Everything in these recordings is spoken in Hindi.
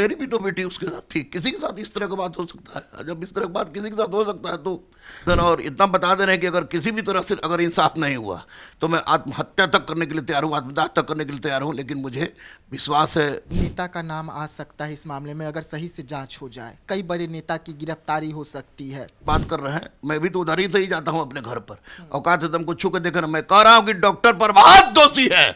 मेरी भी तो बेटी उसके साथ थी, किसी के साथ इस तरह का बात हो सकता है? जब इस तरह की बात किसी के साथ हो सकता है तो और इतना बता दे रहे हैं कि अगर किसी भी तरह से अगर इंसाफ नहीं हुआ तो मैं आत्महत्या तक करने के लिए तैयार हूँ, आत्मदाह तक करने के लिए तैयार हूँ। लेकिन मुझे विश्वास है। नेता का नाम आ सकता है इस मामले में अगर सही से जांच हो जाए, कई बड़े नेता की गिरफ्तारी हो सकती है। बात कर रहे हैं, मैं भी तो उधर ही से ही जाता हूँ अपने घर पर। औकात है तुमको छू के देखना। मैं कह रहा हूँ कि डॉक्टर प्रभात दोषी है।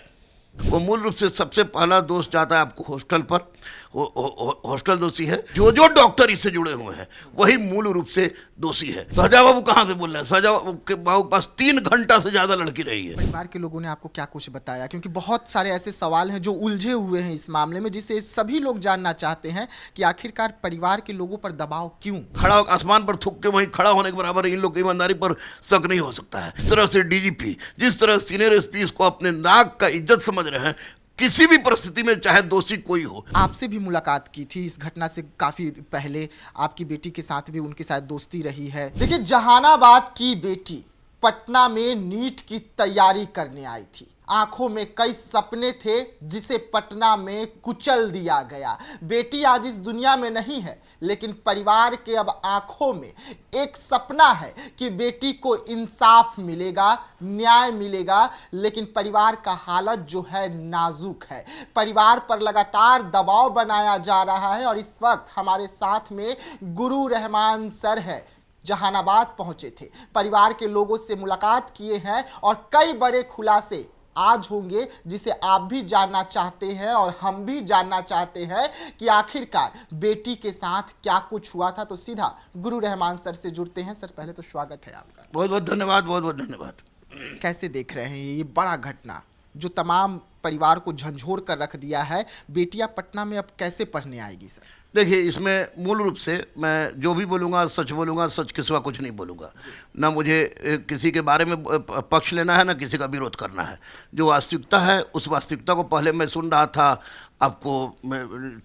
वो मूल रूप से सबसे पहला दोष जाता है आपको हॉस्टल पर। हॉस्टल दोषी है। जो जो डॉक्टर इससे जुड़े हुए हैं वही मूल रूप से दोषी है। सहजा बाबू कहाँ से बोल रहे हैं? सहजा बाबू के पास 3 घंटा से ज्यादा लड़की रही है। परिवार के लोगों ने आपको क्या कुछ बताया? क्योंकि बहुत सारे ऐसे सवाल हैं जो उलझे हुए हैं इस मामले में, जिसे सभी लोग जानना चाहते हैं कि आखिरकार परिवार के लोगों पर दबाव क्यों? खड़ा आसमान पर थूक के वहीं खड़ा होने के बराबर इन लोग की ईमानदारी पर शक नहीं हो सकता है। इस तरह से डीजीपी, जिस तरह सीनियर एसपी इसको अपने नाक का इज्जत समझ रहे हैं, किसी भी परिस्थिति में चाहे दोषी कोई हो। आपसे भी मुलाकात की थी इस घटना से काफी पहले, आपकी बेटी के साथ भी उनके साथ दोस्ती रही है। देखिए, जहानाबाद की बेटी पटना में नीट की तैयारी करने आई थी। आंखों में कई सपने थे जिसे पटना में कुचल दिया गया। बेटी आज इस दुनिया में नहीं है, लेकिन परिवार के अब आंखों में एक सपना है कि बेटी को इंसाफ मिलेगा, न्याय मिलेगा। लेकिन परिवार का हालत जो है नाजुक है। परिवार पर लगातार दबाव बनाया जा रहा है और इस वक्त हमारे साथ में गुरु रहमान सर है, जहानाबाद पहुंचे थे, परिवार के लोगों से मुलाकात किए हैं और कई बड़े खुलासे आज होंगे जिसे आप भी जानना चाहते हैं और हम भी जानना चाहते हैं कि आखिरकार बेटी के साथ क्या कुछ हुआ था। तो सीधा गुरु रहमान सर से जुड़ते हैं। सर, पहले तो स्वागत है आपका। बहुत बहुत धन्यवाद, बहुत बहुत धन्यवाद। कैसे देख रहे हैं ये बड़ा घटना जो तमाम परिवार को झंझोर कर रख दिया है? बेटियां पटना में अब कैसे पढ़ने आएगी सर? देखिए, इसमें मूल रूप से मैं जो भी बोलूँगा सच के सिवा कुछ नहीं बोलूँगा। ना मुझे किसी के बारे में पक्ष लेना है, ना किसी का विरोध करना है। जो वास्तविकता है उस वास्तविकता को पहले मैं सुन रहा था, आपको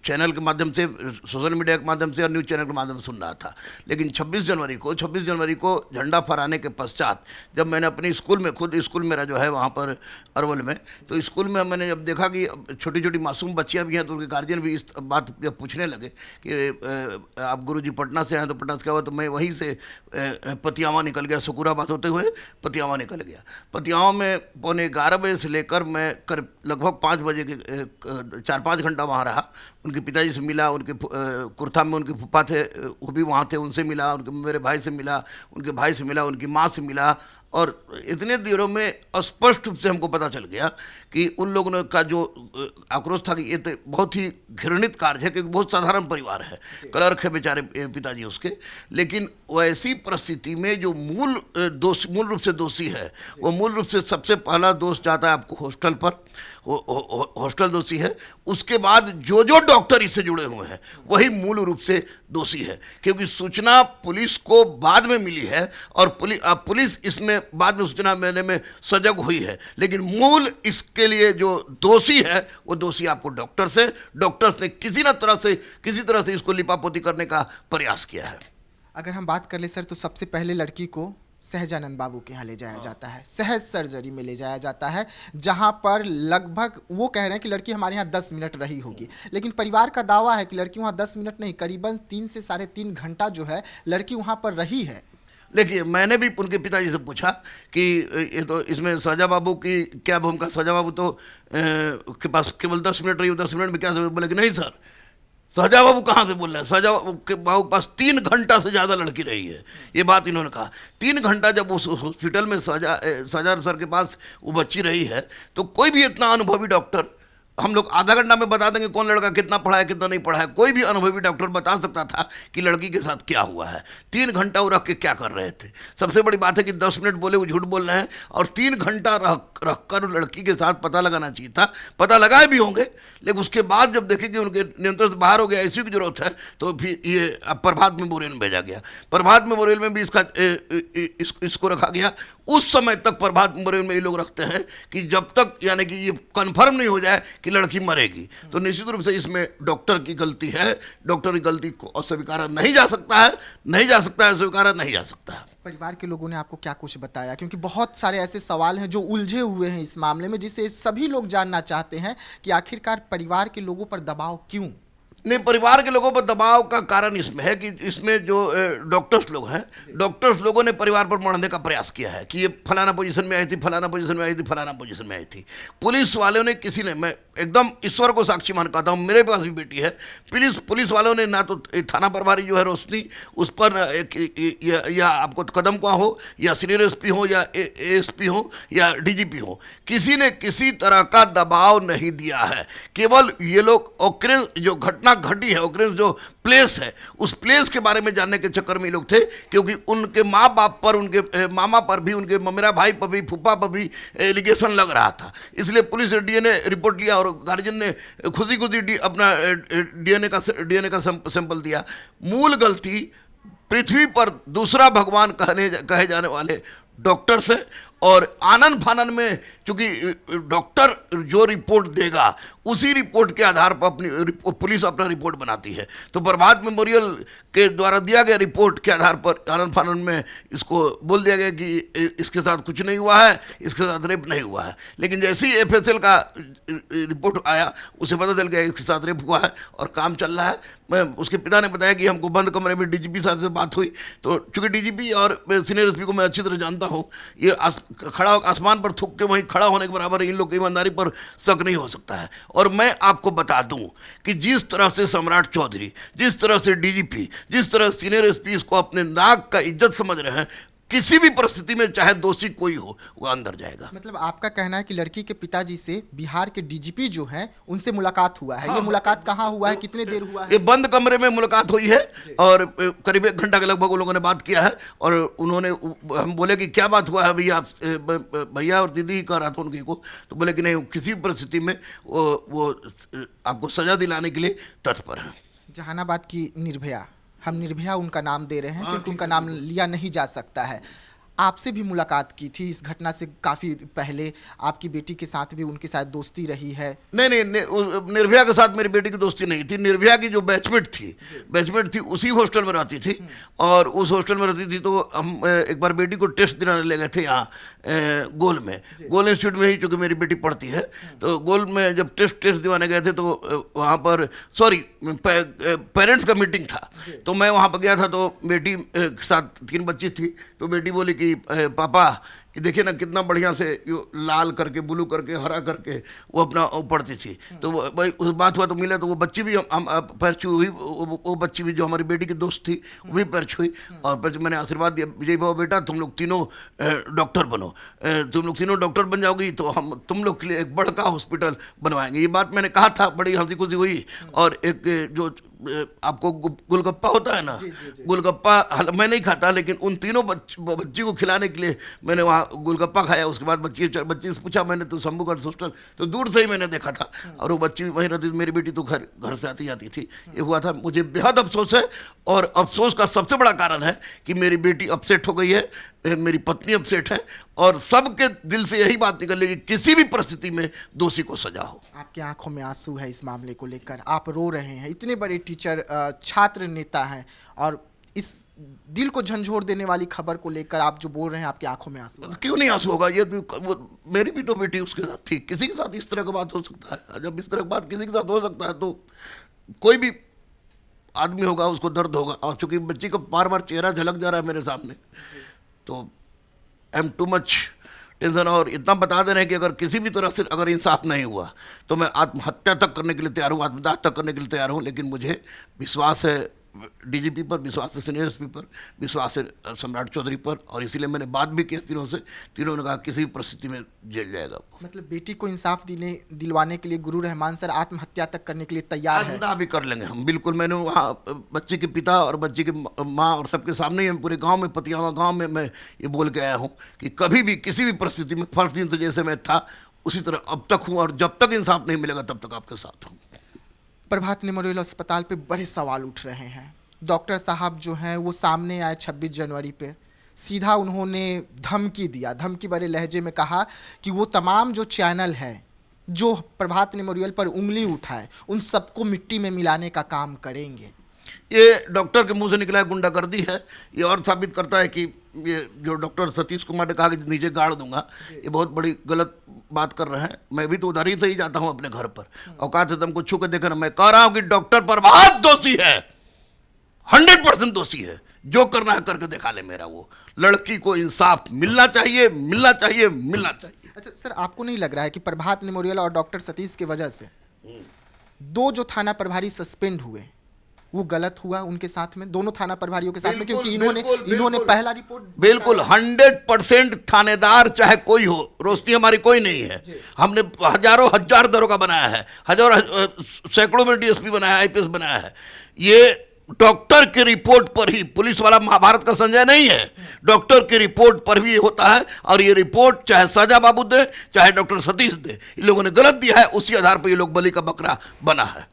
चैनल के माध्यम से, सोशल मीडिया के माध्यम से और न्यूज़ चैनल के माध्यम से सुन रहा था। लेकिन 26 जनवरी को झंडा फहराने के पश्चात जब मैंने अपने स्कूल में, खुद स्कूल मेरा जो है वहाँ पर अरवल में, तो स्कूल में मैंने जब देखा कि छोटी छोटी मासूम बच्चियाँ भी हैं, तो उनके गार्जियन भी इस बात जब पूछने लगे कि आप गुरुजी पटना से हैं, तो पटना से क्या हुआ, तो मैं वहीं से पतियावा निकल गया। सुकुराबाद होते हुए पतियावा निकल गया। पतियावा में 11:15 बजे से लेकर मैं करीब लगभग 5 बजे के 4-5 घंटा वहाँ रहा। उनके पिताजी से मिला, उनके कुर्था में उनके फूफा थे, वो भी वहाँ थे, उनसे मिला, उनके मेरे भाई से मिला, उनके भाई से मिला, उनकी माँ से मिला। और इतने देरों में स्पष्ट रूप से हमको पता चल गया कि उन लोगों ने का जो आक्रोश था कि ये तो बहुत ही घृणित कार्य है, क्योंकि बहुत साधारण परिवार है, क्लर्क है बेचारे पिताजी उसके। लेकिन वैसी परिस्थिति में जो मूल रूप से दोषी है, वो मूल रूप से सबसे पहला दोष जाता है आपको हॉस्टल पर। हॉस्टल दोषी है। उसके बाद जो जो डॉक्टर इससे जुड़े हुए हैं वही मूल रूप से दोषी है, क्योंकि सूचना पुलिस को बाद में मिली है और पुलिस इसमें बाद में सूचना मिलने में सजग हुई है। लेकिन मूल इसके लिए जो दोषी है वो दोषी आपको डॉक्टर्स ने किसी तरह से इसको लिपापोती करने का प्रयास किया है। अगर हम बात कर ले सर, तो सबसे पहले लड़की को सहजानंद बाबू के यहाँ ले जाया जाता है, सहज सर्जरी में ले जाया जाता है, जहाँ पर लगभग वो कह रहे हैं कि लड़की हमारे यहाँ 10 मिनट रही होगी। लेकिन परिवार का दावा है कि लड़की वहाँ 10 मिनट नहीं, करीबन 3 से 3.5 घंटा जो है लड़की वहाँ पर रही है। देखिए, मैंने भी उनके पिताजी से पूछा कि ये तो इसमें सहजा बाबू की क्या भूमिका। सहजा बाबू तो के पास केवल 10 मिनट रही, 10 मिनट में क्या? बोले कि नहीं सर, सहजा बाबू कहाँ से बोल रहे हैं? सहजा बाबू के पास 3 घंटा से ज़्यादा लड़की रही है। ये बात इन्होंने कहा। 3 घंटा जब उस हॉस्पिटल में सहजा सर के पास वो बच्ची रही है, तो कोई भी इतना अनुभवी डॉक्टर, हम लोग आधा घंटा में बता देंगे कौन लड़का कितना पढ़ा है कितना नहीं पढ़ा है, कोई भी अनुभवी डॉक्टर बता सकता था कि लड़की के साथ क्या हुआ है। 3 घंटा वो रख के क्या कर रहे थे? सबसे बड़ी बात है कि 10 मिनट बोले वो झूठ बोल रहे हैं, और 3 घंटा रख कर लड़की के साथ पता लगाना चाहिए था। पता लगाए भी होंगे, लेकिन उसके बाद जब देखे कि उनके नियंत्रण से बाहर हो गया, ICU की जरूरत है, तो फिर ये प्रभात मेमोरियल में भेजा गया। प्रभात मेमोरियल में भी इसको रखा गया। उस समय तक प्रभात मेमोरियल में ये लोग रखते हैं कि जब तक यानी कि ये कन्फर्म नहीं हो जाए कि लड़की मरेगी। तो निश्चित रूप से इसमें डॉक्टर की गलती है। डॉक्टर की गलती को अस्वीकारा नहीं जा सकता है, स्वीकारा नहीं जा सकता है। परिवार के लोगों ने आपको क्या कुछ बताया? क्योंकि बहुत सारे ऐसे सवाल हैं जो उलझे हुए हैं इस मामले में, जिसे सभी लोग जानना चाहते हैं कि आखिरकार परिवार के लोगों पर दबाव क्यों? नहीं, परिवार के लोगों पर दबाव का कारण इसमें है कि इसमें जो डॉक्टर्स लोग हैं, डॉक्टर्स लोगों ने परिवार पर मढ़ने का प्रयास किया है कि ये फलाना पोजीशन में आई थी, फलाना पोजीशन में आई थी, फलाना पोजीशन में आई थी। पुलिस वालों ने किसी ने, मैं एकदम ईश्वर को साक्षी मान कहता हूँ, मेरे पास भी बेटी है, पुलिस वालों ने ना तो थाना प्रभारी जो है रोशनी, उस पर या आपको कदम का हो या सीनियर एसपी हो या एएसपी हो या डीजीपी हो, किसी ने किसी तरह का दबाव नहीं दिया है। केवल ये लोग ऑकरेंस जो घटना घटी है, ऑकरेंस जो प्लेस है, उस प्लेस के बारे में जानने के चक्कर में ये लोग थे, क्योंकि उनके माँ बाप पर, उनके मामा पर भी, उनके ममेरा भाई पर भी, फूफा पर भी एलिगेशन लग रहा था। इसलिए पुलिस ने डीएनए रिपोर्ट लिया और गार्जियन ने खुद ही अपना डीएनए का सैंपल दिया। मूल गलती पृथ्वी पर दूसरा भगवान कहे जाने वाले डॉक्टर्स है, और आनन फानन में चूंकि डॉक्टर जो रिपोर्ट देगा उसी रिपोर्ट के आधार पर अपनी पुलिस अपना रिपोर्ट बनाती है। तो प्रभात मेमोरियल के द्वारा दिया गया रिपोर्ट के आधार पर आनन फानन में इसको बोल दिया गया कि इसके साथ कुछ नहीं हुआ है, इसके साथ रेप नहीं हुआ है। लेकिन जैसे ही एफएसएल का रिपोर्ट आया, उसे पता चल गया इसके साथ रेप हुआ है और काम चल रहा है। मैं उसके पिता ने बताया कि हमको बंद कमरे में डीजीपी साहब से बात हुई, तो चूंकि डीजीपी और सीनियर एसपी को मैं अच्छी तरह जानता हूँ, ये खड़ा आसमान पर थूक के वहीं खड़ा होने के बराबर इन लोग की ईमानदारी पर शक नहीं हो सकता है। और मैं आपको बता दूं कि जिस तरह से सम्राट चौधरी, जिस तरह से डीजीपी, जिस तरह सीनियर एसपी इसको अपने नाक का इज्जत समझ रहे हैं, किसी भी परिस्थिति में चाहे दोषी कोई हो वो अंदर जाएगा। मतलब आपका कहना है कि लड़की के पिताजी से बिहार के डीजीपी जो हैं उनसे मुलाकात हुआ है। हाँ, ये मुलाकात कहाँ हुआ है, कितने देर हुआ है? ये बंद कमरे में मुलाकात हुई है और करीब 1 घंटा के लगभग उन लोगों ने बात किया है। और उन्होंने, हम बोले कि क्या बात हुआ है भैया और दीदी कह रहा था उनकी को, तो बोले कि नहीं, किसी भी परिस्थिति में वो आपको सजा दिलाने के लिए तत्पर है। जहानाबाद की निर्भया, हम निर्भया उनका नाम दे रहे हैं क्योंकि उनका नाम लिया नहीं जा सकता है। आपसे भी मुलाकात की थी इस घटना से काफ़ी पहले, आपकी बेटी के साथ भी उनके साथ दोस्ती रही है? नहीं, निर्भया के साथ मेरी बेटी की दोस्ती नहीं थी। निर्भया की जो बैचमेट थी उसी हॉस्टल में रहती थी, और उस हॉस्टल में रहती थी। तो हम एक बार बेटी को टेस्ट दिलाने ले गए थे यहाँ गोल इंस्टीट्यूट में ही, चूँकि मेरी बेटी पढ़ती है। तो गोल में जब टेस्ट दिवाने गए थे, तो वहाँ पर पेरेंट्स का मीटिंग था, तो मैं वहाँ पर गया था। तो बेटी के साथ 3 बच्ची थी, तो बेटी बोली कि पापा ये देखिए ना, कितना बढ़िया से लाल करके, ब्लू करके, हरा करके वो अपना पढ़ती थी। तो भाई उस बात हुआ तो मिला, तो वो बच्ची भी हम पैर छू हुई, वो बच्ची भी जो हमारी बेटी की दोस्त थी वो भी पैर छुई, और फिर मैंने आशीर्वाद दिया, विजय बाबा बेटा तुम लोग तीनों डॉक्टर बनो, तुम लोग तीनों डॉक्टर बन जाओगी तो हम तुम लोग के लिए एक बड़ा हॉस्पिटल बनवाएंगे। ये बात मैंने कहा था, बड़ी हंसी खुशी हुई। और एक जो आपको गोलगप्पा होता है ना, गोलगप्पा मैं नहीं खाता, लेकिन उन तीनों बच्ची को खिलाने के लिए मैंने वहाँ गोलगप्पा खाया। उसके बाद बच्ची से पूछा मैंने, तो शंभूगढ़ हॉस्टल, तो दूर से ही मैंने देखा था, और वो बच्ची भी वहीं रहती थी। मेरी बेटी तो घर से आती जाती थी। ये हुआ था, मुझे बेहद अफसोस है, और अफसोस का सबसे बड़ा कारण है कि मेरी बेटी अपसेट हो गई है, मेरी पत्नी अपसेट है, और सबके दिल से यही बात निकल रही है कि किसी भी परिस्थिति में दोषी को सजा हो। आपकी आंखों में आंसू है इस मामले को लेकर, आप रो रहे हैं। इतने बड़े टीचर, छात्र नेता हैं, और इस दिल को झंझोर देने वाली खबर को लेकर आप जो बोल रहे हैं, आपकी आंखों में आंसू। क्यों नहीं आंसू होगा? ये मेरी भी तो बेटी उसके साथ थी। किसी के साथ इस तरह का बात हो सकता है? जब इस तरह की बात किसी के साथ हो सकता है, तो कोई भी आदमी होगा उसको दर्द होगा। और चूंकि बच्ची का बार बार चेहरा झलक जा रहा है मेरे सामने, तो I am too much tension. और इतना बता दे रहे हैं कि अगर किसी भी तरह से अगर इंसाफ नहीं हुआ तो मैं आत्महत्या तक करने के लिए तैयार हूँ, आत्मदाह तक करने के लिए तैयार हूँ। लेकिन मुझे विश्वास है डीजीपी पर, विश्वास है सीनियर एसपी पर, विश्वास है सम्राट चौधरी पर, और इसीलिए मैंने बात भी की तीनों से। तीनों ने कहा किसी भी परिस्थिति में जेल जाएगा। मतलब बेटी को इंसाफ दिलवाने के लिए गुरु रहमान सर आत्महत्या तक करने के लिए तैयार है? आत्मदाह भी कर लेंगे हम, बिल्कुल। मैंने वहाँ बच्चे के पिता और बच्चे की माँ और सबके सामने ही, पूरे गाँव में, पतियावा गाँव में मैं ये बोल के आया हूँ कि कभी भी किसी भी परिस्थिति में फर्स्ट दिन से जैसे मैं था उसी तरह अब तक हूँ, और जब तक इंसाफ नहीं मिलेगा तब तक आपके साथ हूँ। प्रभात मेमोरियल अस्पताल पे बड़े सवाल उठ रहे हैं। डॉक्टर साहब जो हैं वो सामने आए 26 जनवरी पे, सीधा उन्होंने धमकी दिया, धमकी भरे लहजे में कहा कि वो तमाम जो चैनल है जो प्रभात मेमोरियल पर उंगली उठाए, उन सबको मिट्टी में मिलाने का काम करेंगे। ये डॉक्टर के मुंह से निकला गुंडागर्दी है। ये और साबित करता है कि ये जो डॉक्टर सतीश कुमार ने कहा कि नीचे गाड़ दूंगा, ये बहुत बड़ी गलत बात कर रहे हैं। मैं भी तो उधर ही से ही जाता हूं अपने घर पर, औकात है तुमको छू के देखा ना। मैं कह रहा हूं कि डॉक्टर प्रभात दोषी है, 100% दोषी है। जो करना है करके दिखा ले मेरा। वो लड़की को इंसाफ मिलना चाहिए, मिलना चाहिए, मिलना चाहिए। अच्छा सर, आपको नहीं लग रहा है कि प्रभात मेमोरियल और डॉक्टर सतीश की वजह से दो जो थाना प्रभारी सस्पेंड हुए वो गलत हुआ उनके साथ में, दोनों थाना प्रभारियों के साथ में, क्योंकि इन्होंने पहला रिपोर्ट बिल्कुल 100% थानेदार चाहे कोई हो, रोशनी हमारी कोई नहीं है। हमने हजारों हजार दरोगा बनाया है, हजारों सैकड़ों में डीएसपी बनाया है, आईपीएस बनाया है। ये डॉक्टर की रिपोर्ट पर ही, पुलिस वाला महाभारत का संजय नहीं है, डॉक्टर की रिपोर्ट पर भी होता है। और ये रिपोर्ट चाहे सजा बाबू दे चाहे डॉक्टर सतीश दे, इन लोगों ने गलत दिया है, उसी आधार पर ये लोग बलि का बकरा बना है।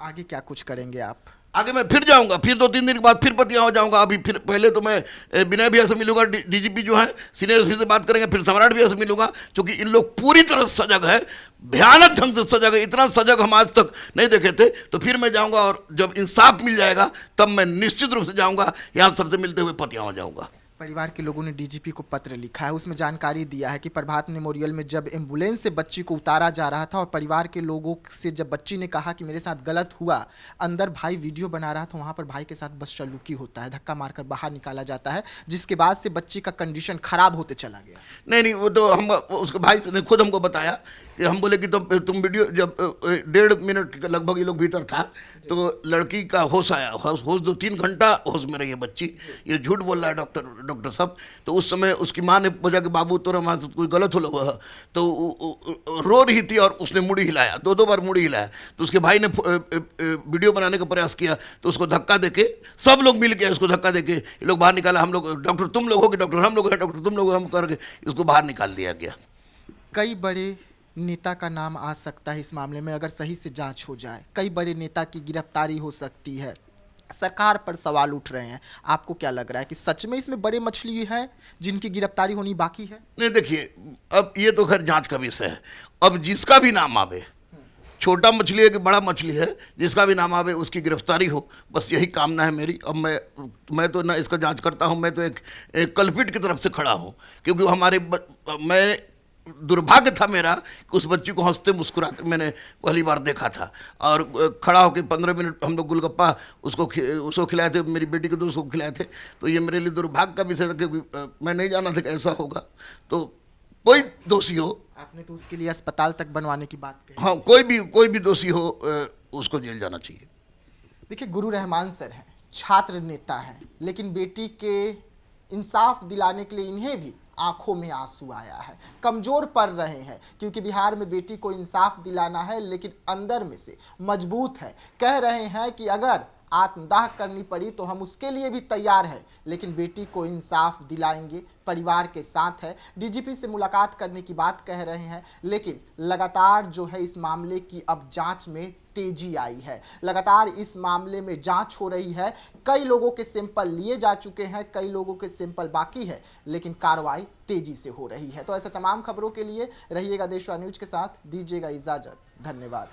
आगे क्या कुछ करेंगे आप? आगे मैं फिर जाऊंगा, फिर 2-3 दिन के बाद फिर पतियाँ हो जाऊंगा। अभी फिर पहले तो मैं विनय भैया से मिलूंगा, डीजीपी जो है सीनियर एसपी से बात करेंगे, फिर सम्राट भैया से मिलूंगा, क्योंकि इन लोग पूरी तरह सजग है, भयानक ढंग से सजग है। इतना सजग हम आज तक नहीं देखे थे। तो फिर मैं जाऊंगा और जब इंसाफ मिल जाएगा तब मैं निश्चित रूप से जाऊंगा, यहाँ सबसे मिलते हुए पतियाँ हो जाऊंगा। परिवार के लोगों ने डीजीपी को पत्र लिखा है, उसमें जानकारी दिया है कि प्रभात मेमोरियल में जब एम्बुलेंस से बच्ची को उतारा जा रहा था और परिवार के लोगों से जब बच्ची ने कहा कि मेरे साथ गलत हुआ, अंदर भाई वीडियो बना रहा था, वहां पर भाई के साथ बदसलूकी होता है, धक्का मारकर बाहर निकाला जाता है, जिसके बाद से बच्ची का कंडीशन खराब होते चला गया। नहीं, वो तो हम उसके भाई ने खुद हमको बताया कि हम बोले कि तुम वीडियो जब 1.5 मिनट के लगभग ये लोग भीतर था तो लड़की का होश आया, होश 2-3 घंटा होश में रही है बच्ची। ये झूठ बोल रहा है डॉक्टर साहब। तो उस समय उसकी माँ ने पूछा कि बाबू तोरा वहाँ से कोई गलत हो हुआ है, तो रो रही थी और उसने मुड़ी हिलाया, 2 बार मुड़ी हिलाया। तो उसके भाई ने वीडियो बनाने का प्रयास किया, तो उसको धक्का देके, सब लोग मिल के उसको धक्का देके ये लोग बाहर निकाला। हम लोग, डॉक्टर तुम लोग हो कि डॉक्टर हम लोग हैं, डॉक्टर तुम लोग हम करके इसको बाहर निकाल दिया गया। कई बड़े नेता का नाम आ सकता है इस मामले में, अगर सही से जांच हो जाए कई बड़े नेता की गिरफ्तारी हो सकती है। सरकार पर सवाल उठ रहे हैं, आपको क्या लग रहा है कि सच में इसमें बड़े मछली हैं जिनकी गिरफ्तारी होनी बाकी है? नहीं, देखिए, अब ये तो खैर जांच का विषय है। अब जिसका भी नाम आवे, छोटा मछली है कि बड़ा मछली है, जिसका भी नाम आवे उसकी गिरफ्तारी हो, बस यही कामना है मेरी। अब मैं तो ना इसका जांच करता हूं, मैं तो एक कल्पित की तरफ से खड़ा हूं, क्योंकि मैं दुर्भाग्य था मेरा कि उस बच्ची को हंसते मुस्कुराते मैंने पहली बार देखा था। और खड़ा होकर 15 मिनट हम लोग गोलगप्पा उसको खिलाए थे, मेरी बेटी को दोस्त को खिलाए थे। तो ये मेरे लिए दुर्भाग्य का विषय था, क्योंकि मैं नहीं जाना था कि ऐसा होगा। तो कोई दोषी हो, आपने तो उसके लिए अस्पताल तक बनवाने की बात कही। हाँ, कोई भी दोषी हो, उसको जेल जाना चाहिए। देखिए, गुरु रहमान सर हैं, छात्र नेता हैं, लेकिन बेटी के इंसाफ दिलाने के लिए इन्हें भी आंखों में आंसू आया है, कमजोर पड़ रहे हैं, क्योंकि बिहार में बेटी को इंसाफ दिलाना है, लेकिन अंदर में से मजबूत है। कह रहे हैं कि अगर आत्मदाह करनी पड़ी तो हम उसके लिए भी तैयार हैं, लेकिन बेटी को इंसाफ दिलाएंगे, परिवार के साथ है। डीजीपी से मुलाकात करने की बात कह रहे हैं, लेकिन लगातार जो है इस मामले की अब जांच में तेजी आई है। लगातार इस मामले में जांच हो रही है, कई लोगों के सैंपल लिए जा चुके हैं, कई लोगों के सैंपल बाकी है, लेकिन कार्रवाई तेजी से हो रही है। तो ऐसे तमाम खबरों के लिए रहिएगा देशवा न्यूज के साथ, दीजिएगा इजाजत, धन्यवाद।